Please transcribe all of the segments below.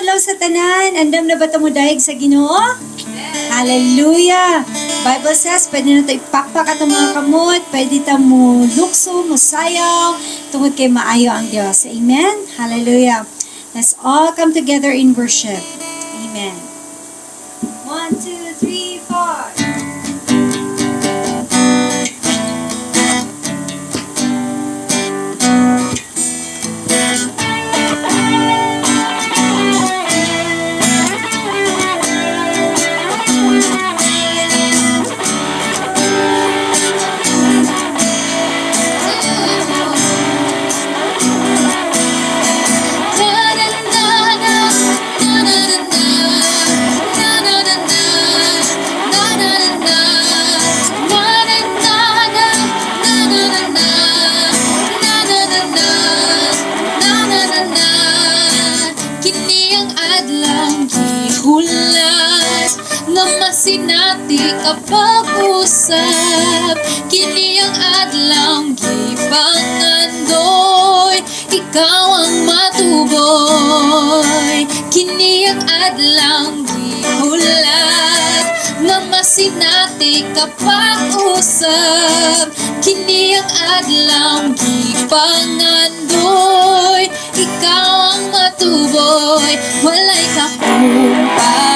adlaw sa tanan. Andam na ba mo dahig sa Ginoo? Hallelujah! Bible says, pwede na ito ipakpak at mga kamot, pwede ito mo lukso, mo sayaw, tungod kay maayo ang Diyos. Amen? Hallelujah! Let's all come together in worship. Amen. 1, 2, 3, 4. Sinati kapag-usap kini ang adlang gipangandoy, ikaw ang matuboy. Kini ang adlang gihulat nga masinati kapag-usap kini ang adlang gipangandoy, ikaw ang matuboy. Walay kakumpara,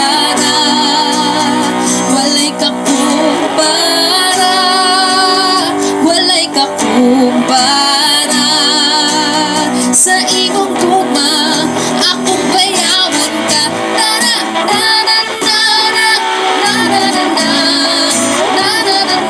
walay kakumpara, walay kakumpara. Sa imong tuma, akong bayawon ka. Tara, tara, tara, tara, tara, tara, tara, tara,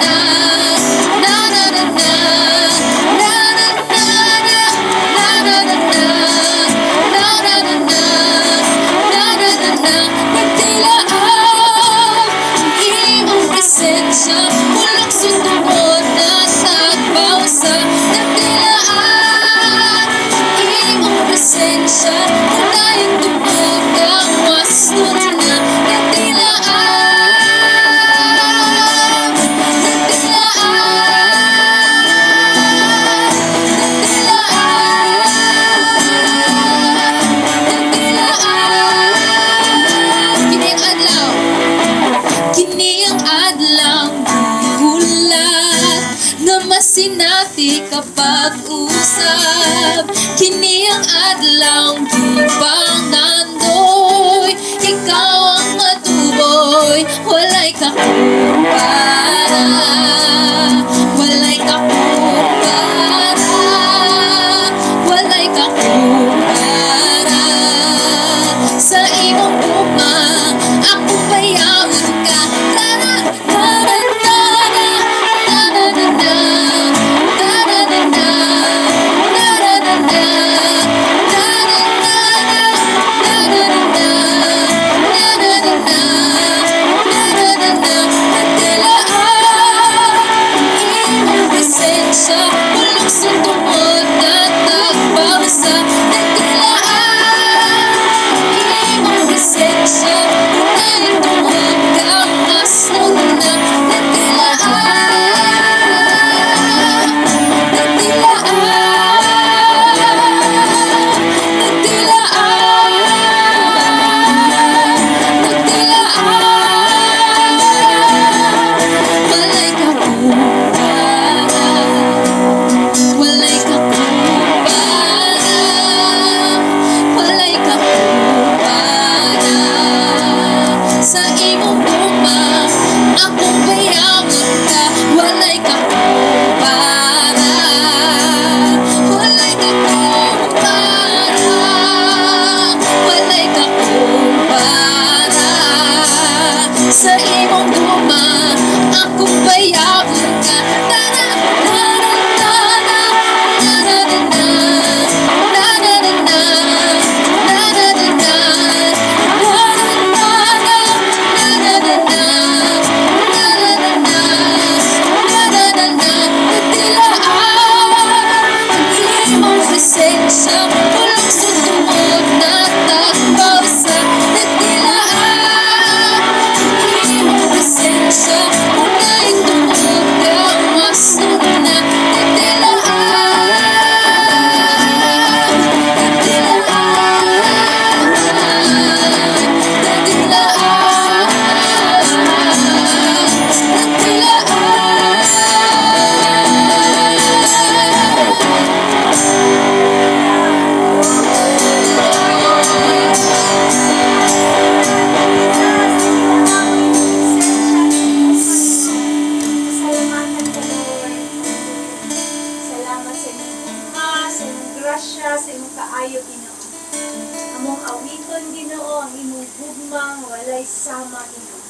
Among awiton Ginoo ang imong gugma nga walay sama nimo.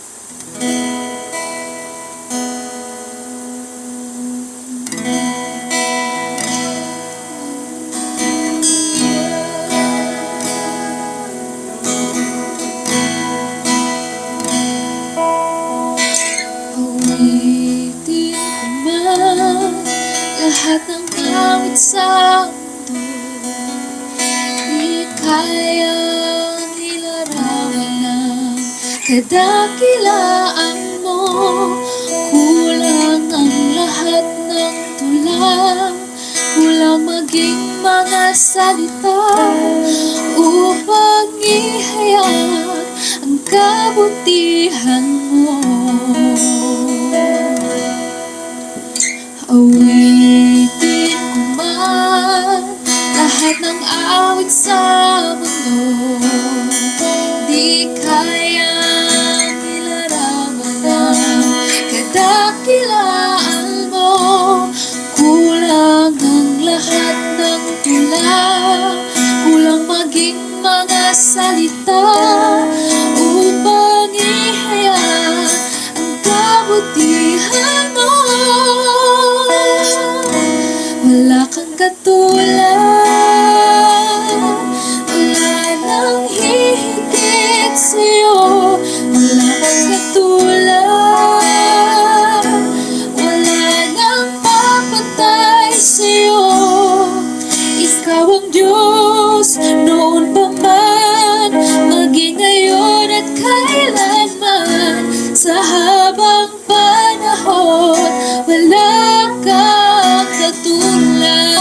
Awitin ko man lahat ng awit sa mundo, di kayang ilarawan ng kadakilaan mo. Kulang ang lahat ng tula, kulang maging mga salita upang ihayag ang kabutihan mo. Awitin ko man lahat ng awit sa mundo, di kayang ilarawan ang kadakilaan mo. Kulang ang lahat ng tula, kulang maging mga salita upang ihayag ang kabutihan mo. Wala kang katulad, wala nang hihigit sa'yo. Wala kang katulad, wala nang papantay sa'yo. Ikaw ang Diyos noon pa man, maging ngayon at kailanman. Sa habang panahon, wala kang katulad.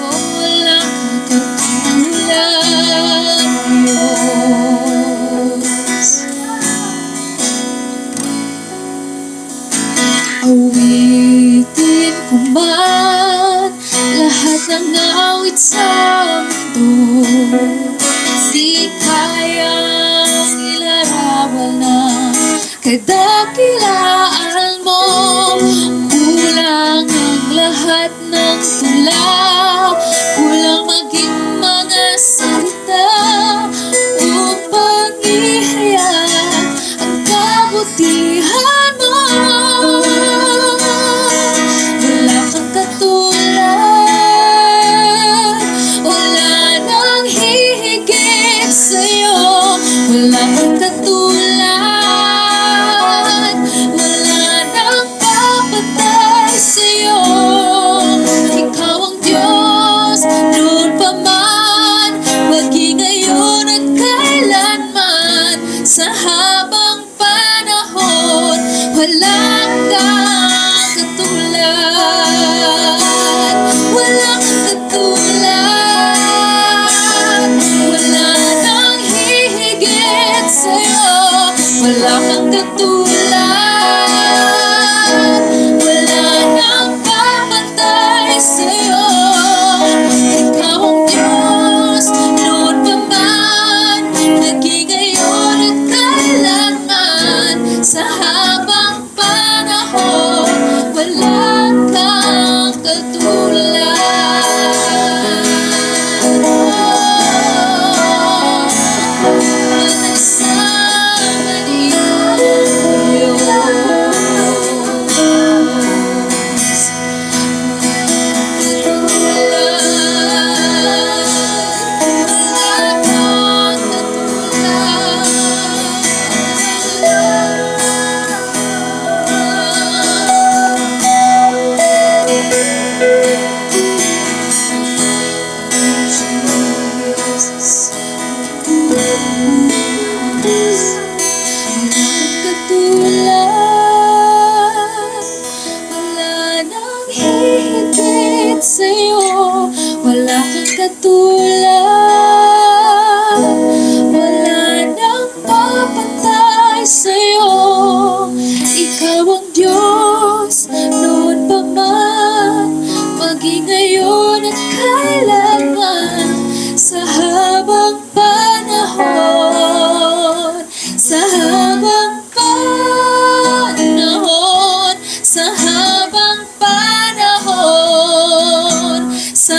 Oh, wala kang katulad, Diyos. Awitin ko man lahat ng awit sa mundo, di kayang ilarawan ang kadakilaan mo. Kulang ang lahat ng tula, kulang maging mga salita upang ihayag ang kabutihan mo. Wala kang katulad, wala nang hihigit sa'yo. Wala kang katulad, wala nang papatay sa'yo. Ikaw ang Diyos noon pa man, maging ngayon at kailanman. Sa habang panahon, walang kang katulad. Walang katulad, wala nang hihigit sa'yo. Wala kang katulad, wala nang papantay sa'yo. Ikaw ang Diyos noon pa man, naging ngayon at kailanman. Sa habang panahon, wala kang katulad. Walay sama niyo, Diyos. Wala kang katulad, wala nang papantay sa'yo. Ikaw ang Diyos noon pa man, maging ngayon at kailanman. Sa habang panahon, sa habang panahon, sa habang panahon, sa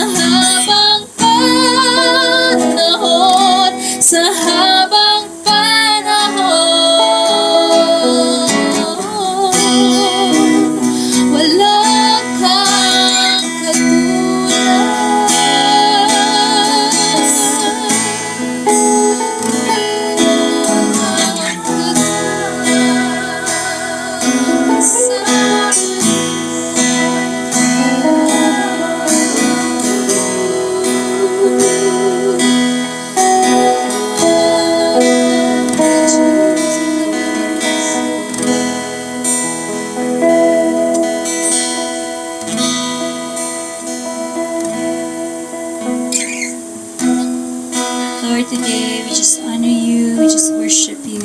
Lord, today we just honor you, we just worship you.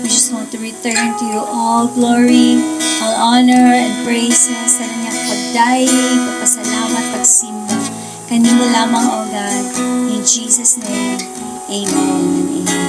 We just want to return to you all glory, all honor, and praises sa kanyang pagdaig, pagpasalamat, pagsimba. Kanino lamang, O God. In Jesus' name, amen and amen.